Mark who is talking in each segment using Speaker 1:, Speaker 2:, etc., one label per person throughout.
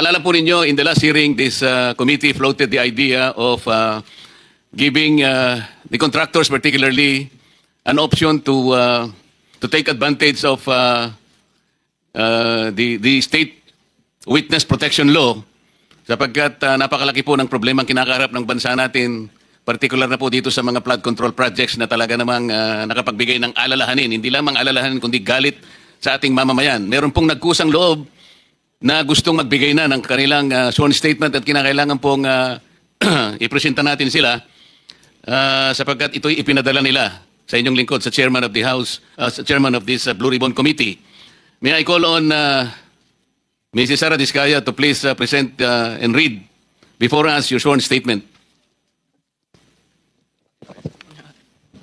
Speaker 1: Maalala po ninyo, in the last hearing, this committee floated the idea of giving the contractors particularly an option to take advantage of the state witness protection law sapagkat napakalaki po ng problema ang kinakaharap ng bansa natin, particular na po dito sa mga flood control projects na talaga namang nakapagbigay ng alalahanin, hindi lamang alalahanin kundi galit sa ating mamamayan. Meron pong nagkusang loob na gustong magbigay na ng kanilang sworn statement at kinakailangan pong ipresenta natin sila sapagkat ito'y ipinadala nila sa inyong lingkod, sa Chairman of the House, sa Chairman of this Blue Ribbon Committee. May I call on Mrs. Sara Diskaya to please present and read before us your sworn statement.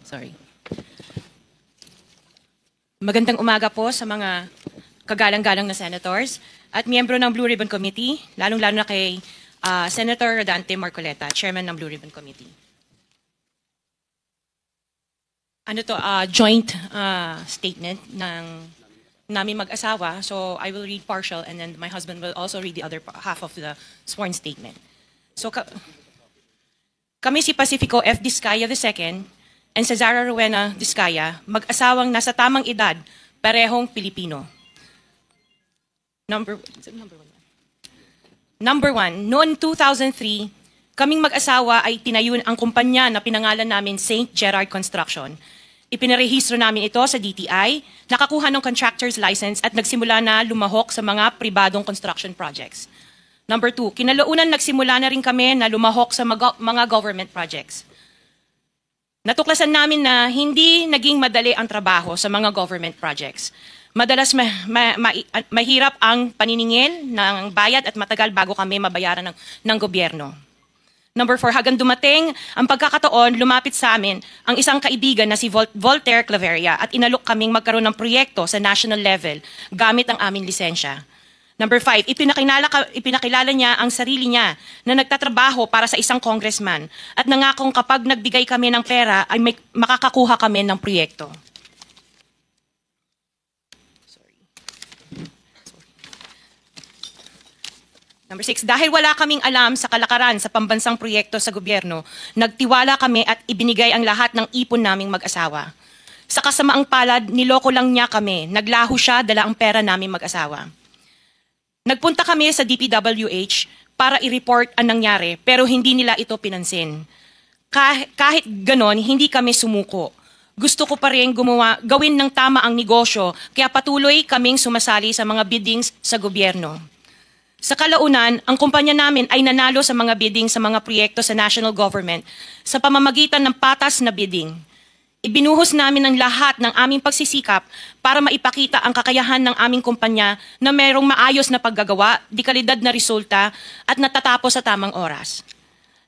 Speaker 2: Sorry. Magandang umaga po sa mga kagalang-galang na senators at miyembro ng Blue Ribbon Committee, lalong-lalo na kay Senator Rodante Marcoleta, Chairman ng Blue Ribbon Committee. Ano to, joint statement ng namin mag-asawa, so I will read partial and then my husband will also read the other half of the sworn statement. So kami si Pacifico F. Diskaya II and Cesara Rowena Diskaya, mag-asawang nasa tamang edad, parehong Pilipino. Number one, noong 2003, kaming mag-asawa ay tinayun ang kumpanya na pinangalan namin St. Gerard Construction. Ipinarehistro namin ito sa DTI, nakakuha ng contractor's license at nagsimula na lumahok sa mga pribadong construction projects. Number two, kinalaunan nagsimula na rin kami na lumahok sa mga government projects. Natuklasan namin na hindi naging madali ang trabaho sa mga government projects. Madalas mahirap ang paniningil ng bayad at matagal bago kami mabayaran ng gobyerno. Number 4, hanggang dumating ang pagkakataon, lumapit sa amin ang isang kaibigan na si Voltaire Claveria at inalok kaming magkaroon ng proyekto sa national level gamit ang aming lisensya. Number 5, ipinakilala niya ang sarili niya na nagtatrabaho para sa isang congressman at nangakong kapag nagbigay kami ng pera ay makakakuha kami ng proyekto. Number 6, dahil wala kaming alam sa kalakaran sa pambansang proyekto sa gobyerno, nagtiwala kami at ibinigay ang lahat ng ipon naming mag-asawa. Sa kasamaang palad, niloko lang niya kami. Naglaho siya, dala ang pera naming mag-asawa. Nagpunta kami sa DPWH para i-report ang nangyari, pero hindi nila ito pinansin. Kahit ganon, hindi kami sumuko. Gusto ko pa rin gawin ng tama ang negosyo, kaya patuloy kaming sumasali sa mga biddings sa gobyerno. Sa kalaunan, ang kumpanya namin ay nanalo sa mga bidding sa mga proyekto sa national government sa pamamagitan ng patas na bidding. Ibinuhos namin ang lahat ng aming pagsisikap para maipakita ang kakayahan ng aming kumpanya na mayroong maayos na paggagawa, di kalidad na resulta at natatapos sa tamang oras.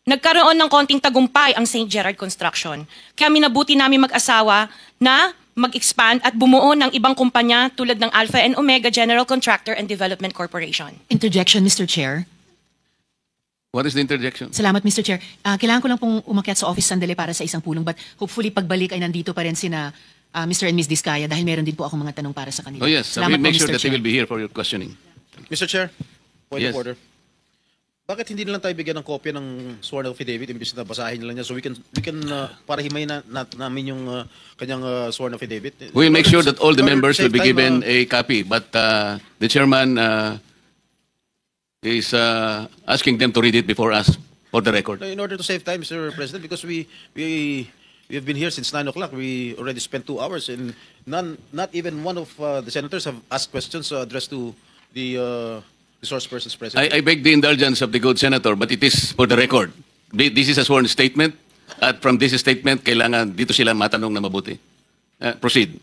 Speaker 2: Nagkaroon ng konting tagumpay ang St. Gerard Construction, kaya minabuti namin mag-asawa na mag-expand at bumuo ng ibang kumpanya tulad ng Alpha and Omega General Contractor and Development Corporation.
Speaker 3: Interjection, Mr. Chair.
Speaker 1: What is the interjection?
Speaker 3: Salamat, Mr. Chair. Kailangan ko lang pong umakyat sa office sandali para sa isang pulong, but hopefully pagbalik ay nandito pa rin sina Mr. and Ms. Diskaya dahil meron din po akong mga tanong para sa kanila.
Speaker 1: Oh yes,
Speaker 3: Salamat
Speaker 1: we make
Speaker 3: po,
Speaker 1: sure
Speaker 3: Mr.
Speaker 1: that they
Speaker 3: Chair.
Speaker 1: will be here for your questioning.
Speaker 4: Mr. Chair, point
Speaker 1: Yes.
Speaker 4: of order. Bakit hindi na lang tayo bigyan ng kopya ng sworn affidavit imbis na basahin nila niya so we can para himayin namin yung kanyang sworn affidavit.
Speaker 1: We will make sure that all the
Speaker 4: In order to
Speaker 1: members will
Speaker 4: save
Speaker 1: be
Speaker 4: time,
Speaker 1: given a copy, but the chairman is asking them to read it before us for the record.
Speaker 4: in order to save time, Mr. President, because we have been here since 9 o'clock. We already spent 2 hours and not even one of the senators have asked questions addressed to the resource persons present.
Speaker 1: I beg the indulgence of the good senator, but it is for the record. This is a sworn statement, at from this statement, kailangan dito sila matanong na mabuti. Proceed.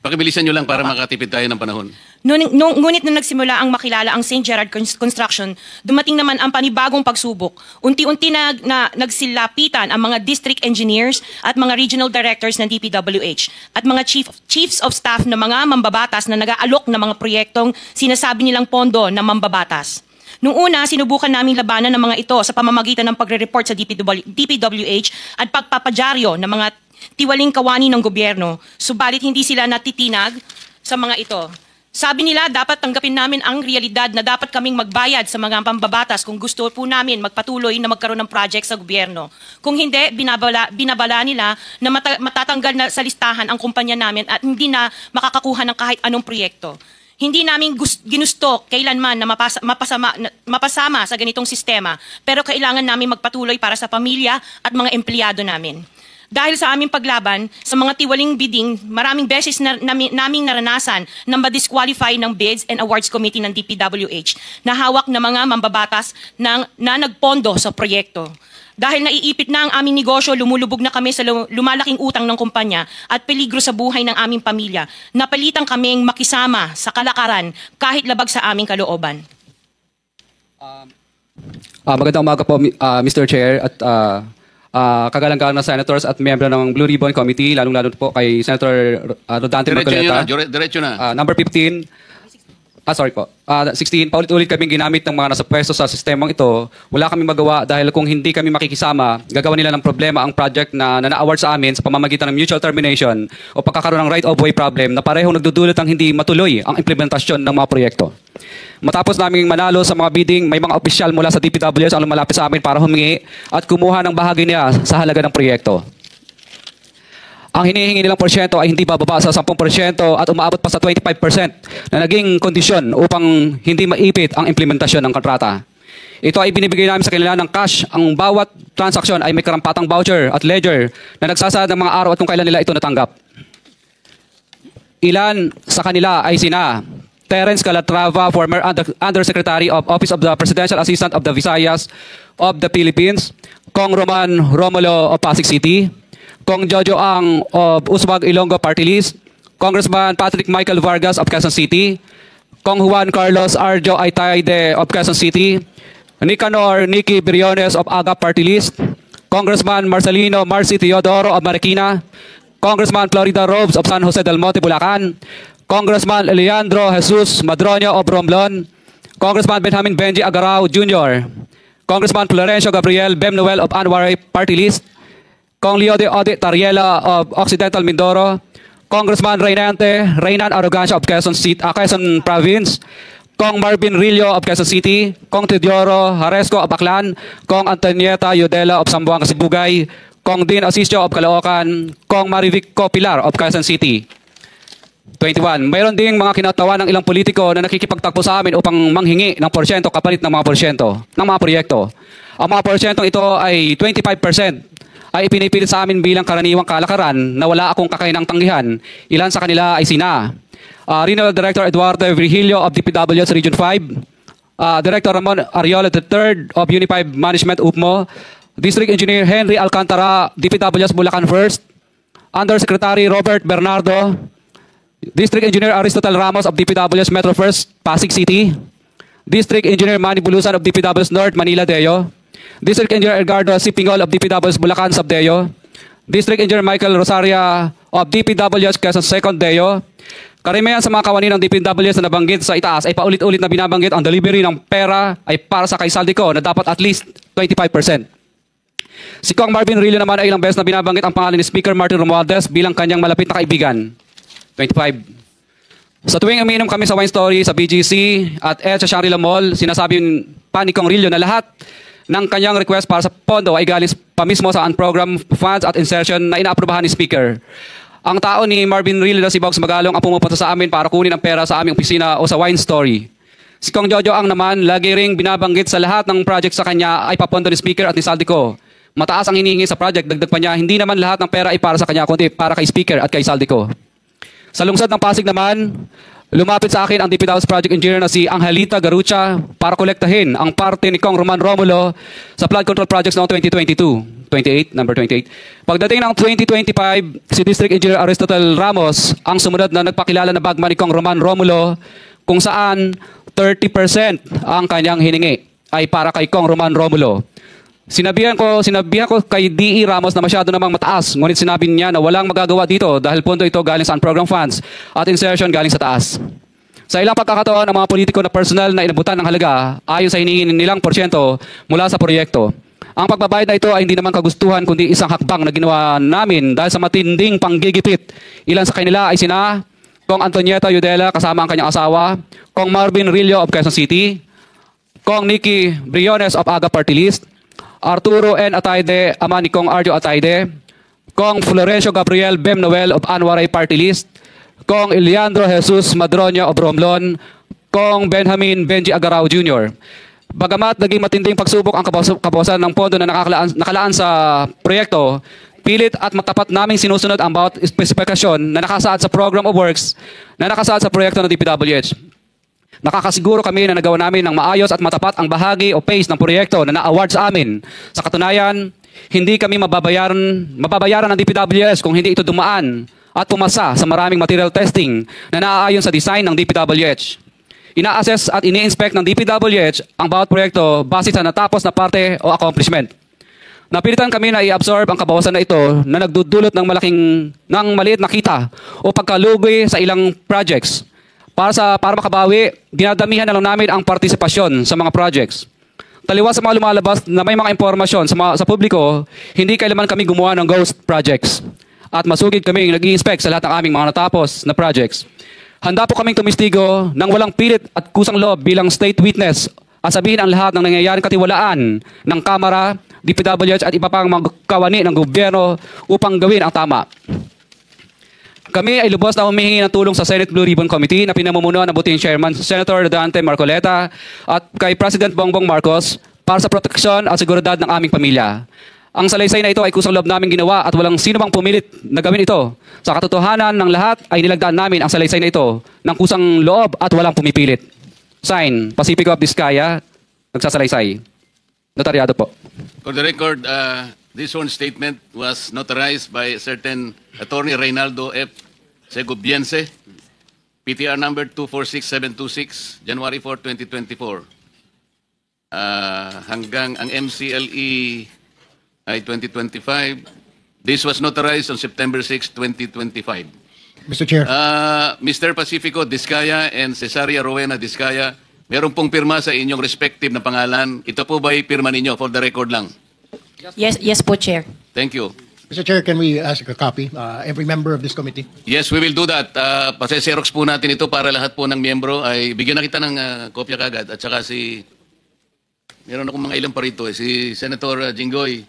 Speaker 1: Pakibilisan nyo lang para makatipid tayo ng panahon.
Speaker 2: Ngunit nung nagsimula ang makilala ang St. Gerard Construction, dumating naman ang panibagong pagsubok. Unti-unti na nagsilapitan ang mga district engineers at mga regional directors ng DPWH at mga chiefs of staff na mga mambabatas na nag-aalok ng mga proyektong sinasabi nilang pondo na mambabatas. Noong una, sinubukan naming labanan ng mga ito sa pamamagitan ng pagre-report sa DPWH at pagpapadyaryo ng mga tiwaling kawani ng gobyerno, subalit hindi sila natitinag sa mga ito. Sabi nila, dapat tanggapin namin ang realidad na dapat kaming magbayad sa mga pambabatas kung gusto po namin magpatuloy na magkaroon ng project sa gobyerno. Kung hindi, binabala nila na matatanggal na sa listahan ang kumpanya namin at hindi na makakakuha ng kahit anong proyekto. Hindi namin ginusto kailanman na mapasama sa ganitong sistema, pero kailangan namin magpatuloy para sa pamilya at mga empleyado namin. Dahil sa aming paglaban, sa mga tiwaling bidding, maraming beses naming naranasan na ma-disqualify ng Bids and Awards Committee ng DPWH na hawak na mga mambabatas na nagpondo sa proyekto. Dahil naiipit na ang aming negosyo, lumulubog na kami sa lumalaking utang ng kumpanya at peligro sa buhay ng aming pamilya. Napalitan kaming makisama sa kalakaran kahit labag sa aming kalooban.
Speaker 5: Magandang umaga po, Mr. Chair at kagalang-galang na senators at miyembro ng Blue Ribbon Committee, lalong-lalo po kay Senator Rodante Marcoleta.
Speaker 1: Diretso na.
Speaker 5: Number 15. 16, paulit-ulit kaming ginamit ng mga nasa pwesto sa sistemang ito. Wala kaming magawa dahil kung hindi kami makikisama, gagawa nila ng problema ang project na na-award sa amin sa pamamagitan ng mutual termination o pagkakaroon ng right-of-way problem na parehong nagdudulot ang hindi matuloy ang implementasyon ng mga proyekto. Matapos naming manalo sa mga bidding, may mga opisyal mula sa DPWH ang lumalapit sa amin para humingi at kumuha ng bahagi niya sa halaga ng proyekto. Ang hinihingi nilang porsyento ay hindi bababa sa 10% at umaabot pa sa 25% na naging kondisyon upang hindi maipit ang implementasyon ng kontrata. Ito ay binibigay namin sa kanila ng cash. Ang bawat transaksyon ay may karampatang voucher at ledger na nagsasaad ng mga araw at kung kailan nila ito natanggap. Ilan sa kanila ay sina Terence Calatrava, former Undersecretary of Office of the Presidential Assistant of the Visayas of the Philippines, Kong Roman Romulo of Pasig City, Kong Jojo Ang of Uswag Ilonggo Party List, Congressman Patrick Michael Vargas of Quezon City, Kong Juan Carlos Arjo Aitayde of Quezon City, Nicanor Nicky Briones of Aga Party List, Congressman Marcelino Marcy Teodoro of Marikina, Congressman Florida Robes of San Jose del Monte, Bulacan, Congressman Leandro Jesus Madroño of Romblon, Congressman Benjamin Benji Agarao Jr., Congressman Florencio Gabriel Bemnoel of Anwaray Party List, Kong Leo de Ode Tariela of Occidental Mindoro, Congressman Reynan Arrogancia of Quezon Province, Kong Marvin Rillo of Quezon City, Kong Teodoro Haresco of Aklan, Kong Antonieta Yudela of Sambuanga Sibugay, Kong Dean Asisio of Caloocan, Kong Marivic Copilar of Quezon City. 21. Mayroon ding mga kinatawa ng ilang politiko na nakikipagtakbo sa amin upang manghingi ng porsyento kapalit ng mga porsyento ng mga proyekto. Ang mga porsyentong ito ay 25%. Ay ipinipilit sa amin bilang karaniwang kalakaran na wala akong kakainang tanggihan. Ilan sa kanila ay sina Regional Director Eduardo Virgilio of DPWS Region 5, Director Ramon Ariola III of Unified Management UPMO, District Engineer Henry Alcantara, DPWS Bulacan 1st, Undersecretary Robert Bernardo, District Engineer Aristotle Ramos of DPWS Metro 1st, Pasig City, District Engineer Manny Bulusan of DPWS North, Manila Deo, District Engineer Edgardo Sipingol of DPWS Bulacan Subdeo, District Engineer Michael Rosaria of DPWS Quezon 2nd Deo. Karamihan sa mga kawani ng DPWS na nabanggit sa itaas ay paulit-ulit na binabanggit ang delivery ng pera ay para sa kay Saldico na dapat at least 25%. Si Kong Marvin Rillo naman ay ilang beses na binabanggit ang pangalan ni Speaker Martin Romualdez bilang kanyang malapit na kaibigan. 25. Sa tuwing umiinom kami sa Wine Story sa BGC at sa Shangri-La Mall, sinasabi pa ni Kong Rillo na lahat ng kanyang request para sa pondo ay galing pa mismo sa unprogrammed funds at insertion na inaaprubahan ni Speaker. Ang tao ni Marvin Rillo na si Box Magalong ang pumupunta sa amin para kunin ang pera sa aming opisina o sa Wine Story. Si Kong Jojo Ang naman, lagi ring binabanggit sa lahat ng project sa kanya ay papondo ni Speaker at ni Saldico. Mataas ang hinihingi sa project, dagdag pa niya, hindi naman lahat ng pera ay para sa kanya, kundi para kay Speaker at kay Saldico. Sa lungsod ng Pasig naman, lumapit sa akin ang DPWS Project Engineer na si Angelita Garucha para kolektahin ang parte ni Kong Roman Romulo sa flood control projects noong 2022. 28, number 28. Pagdating ng 2025, si District Engineer Aristotle Ramos ang sumunod na nagpakilala na bagman ni Kong Roman Romulo kung saan 30% ang kanyang hiningi ay para kay Kong Roman Romulo. Sinabihan ko kay D.E. Ramos na masyado namang mataas, ngunit sinabi niya na walang magagawa dito dahil pondo ito galing sa unprogrammed funds at insertion galing sa taas. Sa ilang pagkakataon, ang mga politiko na personal na inabutan ng halaga ayon sa hinihingi nilang porsyento mula sa proyekto. Ang pagbabayad na ito ay hindi naman kagustuhan kundi isang hakbang na ginawa namin dahil sa matinding panggigipit. Ilan sa kanila ay sina Kong Antonieta Yudela kasama ang kanyang asawa, Kong Marvin Rillo of Quezon City, Kong Nikki Briones of Aga Party List, Arturo N. Ataide, ama ni Kong Arjo Ataide, Kong Florencio Gabriel Bem Noel of Anwaray Party List, Kong Eliandro Jesus Madroña of Romblon, Kong Benjamin Benji Agarao Jr. Bagamat naging matinding pagsubok ang kabawasan ng pondo na nakalaan sa proyekto, pilit at matapat naming sinusunod ang bawat spesifikasyon na nakasaad sa Program of Works na nakasaad sa proyekto ng DPWH. Nakakasiguro kami na nagawa namin ng maayos at matapat ang bahagi o phase ng proyekto na na-award sa amin. Sa katunayan, hindi kami mababayaran ng DPWH kung hindi ito dumaan at pumasa sa maraming material testing na naaayon sa design ng DPWH. Ina-assess at ini-inspect ng DPWH ang bawat proyekto base sa natapos na parte o accomplishment. Napilitan kami na i-absorb ang kabawasan na ito na nagdudulot ng maliit na kita o pagkalugi sa ilang projects. Para makabawi, dinadamihan na lang namin ang partisipasyon sa mga projects. Taliwas sa mga lumalabas na may mga impormasyon sa publiko, hindi kailanman kami gumawa ng ghost projects. At masugid kami nag-i-inspect sa lahat ng aming mga natapos na projects. Handa po kaming tumistigo ng walang pilit at kusang loob bilang state witness at sabihin ang lahat ng nangyayaring katiwalaan ng Kamara, DPWH at iba pang mga kawani ng gobyerno upang gawin ang tama. Kami ay lubos na humihingi ng tulong sa Senate Blue Ribbon Committee na pinamumunuan ng buting Chairman Senator Dante Marcoleta at kay President Bongbong Marcos para sa proteksyon at seguridad ng aming pamilya. Ang salaysay na ito ay kusang loob namin ginawa at walang sino mang pumilit na gawin ito. Sa katotohanan ng lahat ay nilagdaan namin ang salaysay na ito ng kusang loob at walang pumipilit. Sign, Pacifico of Vizcaya, nagsasalaysay. Notaryado po.
Speaker 1: For the record, this sworn statement was notarized by a certain Attorney Reynaldo F. Segubiense, PTR number 246726, January 4, 2024. Hanggang ang MCLE ay 2025. This was notarized on September 6, 2025.
Speaker 6: Mr. Chair.
Speaker 1: Mr. Pacifico Discaya and Cesaria Rowena Discaya, meron pong pirma sa inyong respective na pangalan. Ito po ba ay pirma ninyo? For the record lang.
Speaker 2: Yes po, Chair.
Speaker 1: Thank you.
Speaker 6: Mr. Chair, can we ask a copy? Every member of this committee.
Speaker 1: Yes, we will do that. Pase-xerox po natin ito para lahat po ng miyembro ay bigyan na kita ng kopya kagad. At saka meron akong mga ilang pa rito si Senator Jinggoy.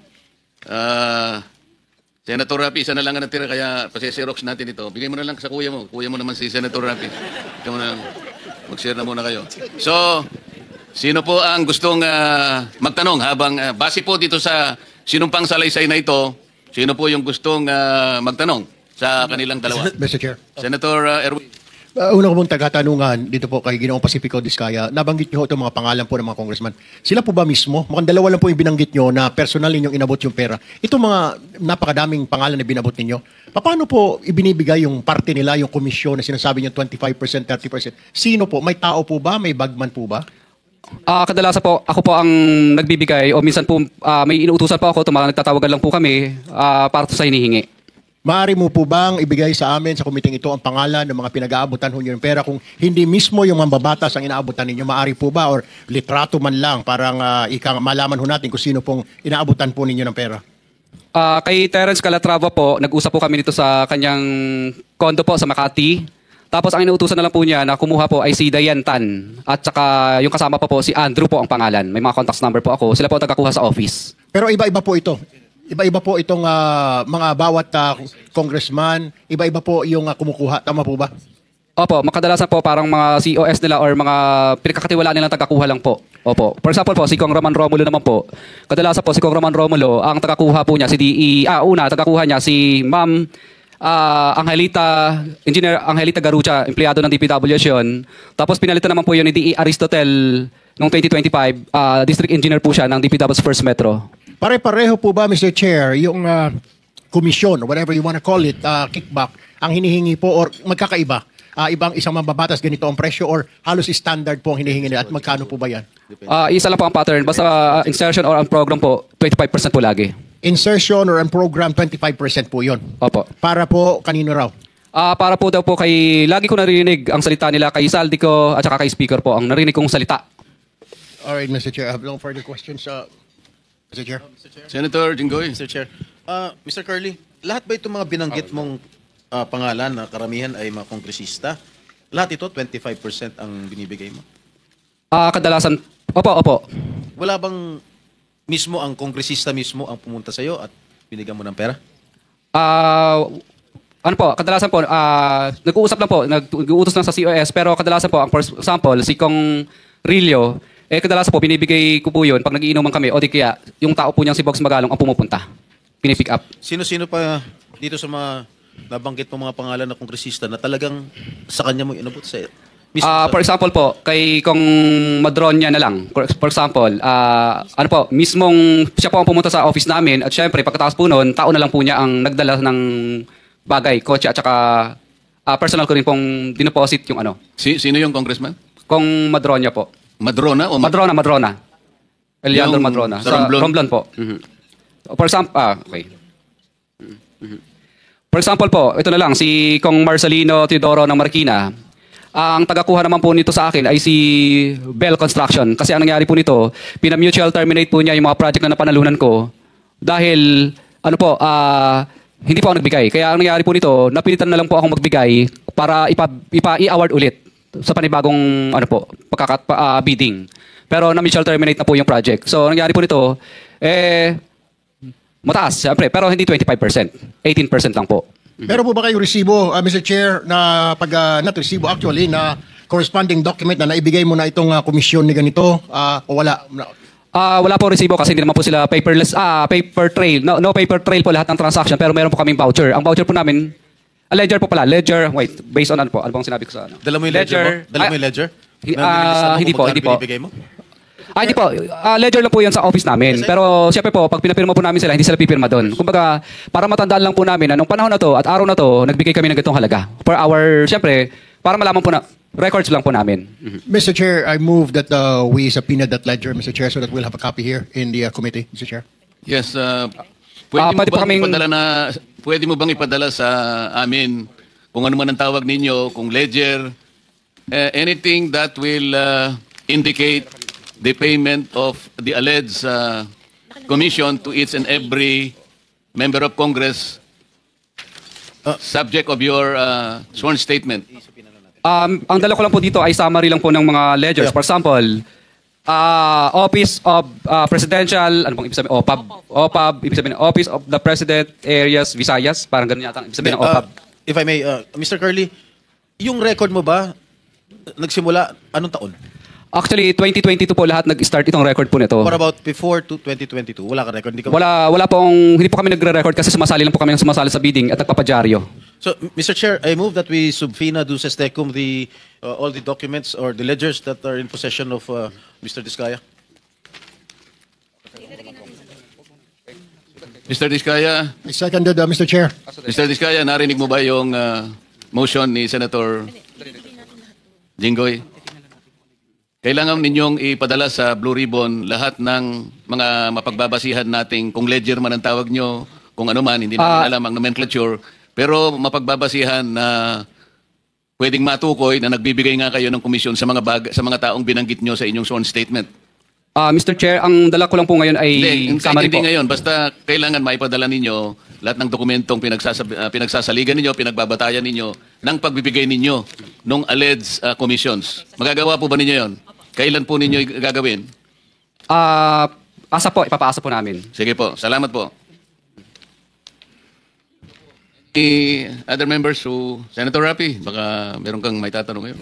Speaker 1: Senator Rapi, isa na lang ang natira kaya pase-xerox natin ito. Bigay mo na lang sa kuya mo. Kuya mo naman si Senator Rapi. Ikaw mo na lang. Mag-share na muna kayo. So, sino po ang gustong magtanong habang base po dito sa sinumpang salaysay na ito, sino po yung gustong magtanong sa kanilang dalawa?
Speaker 6: Mr. Chair.
Speaker 1: Senator Erwin.
Speaker 6: Una ko pong tagatanungan dito po kay Ginoong Pacifico Discaya. Nabanggit nyo itong mga pangalan po ng mga congressman. Sila po ba mismo? Mukhang dalawa lang po yung binanggit nyo na personal ninyong inabot yung pera. Itong mga napakadaming pangalan na binabot ninyo, paano po ibinibigay yung parte nila, yung komisyon na sinasabi nyo 25%, 30%? Sino po? May tao po ba? May bagman po ba?
Speaker 5: Kadalasan po, ako po ang nagbibigay o minsan po may inuutusan po ako, nagtatawagan lang po kami para sa hinihingi.
Speaker 6: Maaari mo po bang ibigay sa amin sa komiteng ito ang pangalan ng mga pinag-aabutan ho nyo ng pera kung hindi mismo yung mambabatas ang inaabutan ninyo? Maaari po ba or litrato man lang parang malaman ho natin kung sino pong inaabutan po ninyo ng pera?
Speaker 5: Kay Terence Calatrava po, nag-usap po kami dito sa kanyang kondo po sa Makati. Tapos ang inuutusan na lang po niya na kumuha po ay si Diane Tan. At saka yung kasama pa po si Andrew po ang pangalan. May mga contacts number po ako. Sila po ang tagakuha sa office.
Speaker 6: Pero iba-iba po ito. Iba-iba po itong mga bawat congressman. Iba-iba po yung kumukuha. Tama po ba?
Speaker 5: Opo, makadalasan po parang mga COS nila or mga pinagkakatiwalaan nilang tagakuha lang po. Opo. For example po, si Kong Roman Romulo naman po. Kadalasan po si Kong Roman Romulo, ang tagakuha po niya, tagakuha niya si Ma'am Engineer Angelita Garucha, empleyado ng DPWH yun. Tapos pinalitan naman po yun ni D.E. Aristotel noong 2025. District Engineer po siya ng DPW's First Metro.
Speaker 6: Pare-pareho po ba, Mr. Chair, yung komisyon, whatever you want to call it, kickback, ang hinihingi po or magkakaiba? Ibang isang mambabatas ganito ang presyo or halos standard po ang hinihingi nila at magkano po ba yan?
Speaker 5: Isa lang po ang pattern. Basta insertion or ang program po, 25% po lagi.
Speaker 6: Insertion or ang program, 25% po yun.
Speaker 5: Opo.
Speaker 6: Para po kanino raw?
Speaker 5: Para po daw po lagi ko narinig ang salita nila kay Saldi ko at saka kay speaker po, ang narinig kong salita.
Speaker 6: Alright, Mr. Chair, I have no further questions. Mr. Chair.
Speaker 1: Senator Jinggoy.
Speaker 4: Mr. Chair. Mr. Curly, lahat ba itong mga binanggit mong pangalan na karamihan ay mga kongresista. Lahat ito, 25% ang binibigay mo.
Speaker 5: Kadalasan, opo.
Speaker 4: Wala bang mismo ang kongresista mismo ang pumunta sa'yo at binigyan mo ng pera?
Speaker 5: Ano po, kadalasan po, nag-uusap lang po, nag-uutos lang sa COS, pero kadalasan po, for example, si Kong Rillo, kadalasan po, binibigay ko po yun pag nagiinuman kami, o di kaya, yung tao po niyang si Bogs Magalong ang pumupunta. Pinipick up.
Speaker 4: Sino-sino pa dito sa mga nabanggit mo mga pangalan na kongresista na talagang sa kanya mo inabot sa mismo
Speaker 5: For example po, kay Kong Madronya na lang. For example, ano po, mismong siya po ang pumunta sa office namin at syempre pagkatapos po noon, tao na lang po niya ang nagdala ng bagay, kotse at saka personal ko rin pong dinoposit yung ano.
Speaker 1: Sino yung congressman?
Speaker 5: Kong Madronya po.
Speaker 1: Madrona o
Speaker 5: Madrona. Eliandro
Speaker 1: Yung
Speaker 5: Madrona.
Speaker 1: sa Romblon?
Speaker 5: Romblon po. Mhm. For example, okay. For example po, ito na lang, si Kong Marcelino Teodoro ng Marikina. Ang tagakuha naman po nito sa akin ay si Bell Construction. Kasi ang nangyari po nito, pina-mutual terminate po niya yung mga project na napanalunan ko. Dahil, ano po, hindi po ako nagbigay. Kaya ang nangyari po nito, napilitan na lang po akong magbigay para i-award ulit sa panibagong ano po, bidding. Pero na-mutual terminate na po yung project. So, ang nangyari po nito, mataas, siyempre, pero hindi 25%. 18% lang po.
Speaker 6: Pero po ba kayong resibo, Mr. Chair, na not resibo actually, na corresponding document na naibigay mo na itong komisyon ni ganito, o wala?
Speaker 5: Wala po resibo kasi hindi naman po sila paperless, paper trail. No paper trail po lahat ng transaction, pero meron po kaming voucher. Ang voucher po namin, ledger po pala. Ledger, wait, based on ano po? Ano bang sinabi ko sa ano?
Speaker 4: Dala mo yung ledger mo? Dala mo yung ledger?
Speaker 5: Hindi po.
Speaker 4: Binibigay mo?
Speaker 5: Hindi po. Ledger lang po yan sa office namin. Pero siyempre po, pag pinapirma po namin sila, hindi sila pipirma doon. Kumbaga, para matandaan lang po namin na nung panahon na to at araw na to, nagbigay kami ng ganitong halaga. For our, siyempre, para malaman po na, records lang po namin.
Speaker 6: Mr. Chair, I move that we subpoena that ledger, Mr. Chair, so that we'll have a copy here in the committee, Mr. Chair.
Speaker 1: Yes, pwede mo bang ipadala sa amin kung ano man ang tawag ninyo, kung ledger, anything that will indicate the payment of the alleged commission to each and every member of Congress subject of your sworn statement.
Speaker 5: Ang dala ko lang po dito ay summary lang po ng mga ledgers. For example, Office of Presidential, ano bang ibig sabihin? OPAB, ibig sabihin Office of the President Areas Visayas, parang ganun yata ang ibig sabihin ng OPAB.
Speaker 4: If I may, Mr. Curly, yung record mo ba, nagsimula, anong taon?
Speaker 5: Actually, 2022 po lahat nag-start itong record po nito.
Speaker 4: What about before 2022? Wala ka record?
Speaker 5: Hindi po kami nagre-record kasi sumasali lang po kami ng sumasali sa bidding at nagpapadyaryo.
Speaker 4: So, Mr. Chair, I move that we subpoena duces tecum all the documents or the ledgers that are in possession of Mr. Diskaya.
Speaker 1: Mr. Diskaya,
Speaker 6: I seconded, Mr. Chair.
Speaker 1: Mr. Diskaya, narinig mo ba yung motion ni Senator Jinggoy? Kailangan ninyong ipadala sa Blue Ribbon lahat ng mga mapagbabasihan nating kung ledger man ang tawag nyo, kung ano man, hindi namin alam ang nomenclature, pero mapagbabasihan na pwedeng matukoy na nagbibigay nga kayo ng komisyon sa mga taong binanggit nyo sa inyong sworn statement.
Speaker 5: Mr. Chair, ang dala ko lang po ngayon ay summary
Speaker 1: Hindi
Speaker 5: po.
Speaker 1: ngayon, basta kailangan maipadala ninyo lahat ng dokumentong pinagsasaligan ninyo, pinagbabatayan ninyo ng pagbibigay ninyo ng alleged commissions. Magagawa po ba ninyo yon? Kailan po ninyo gagawin?
Speaker 5: Ipapaasa po namin.
Speaker 1: Sige po, salamat po. Other members who, Senator Rapi, baka meron kang may tatanong ngayon.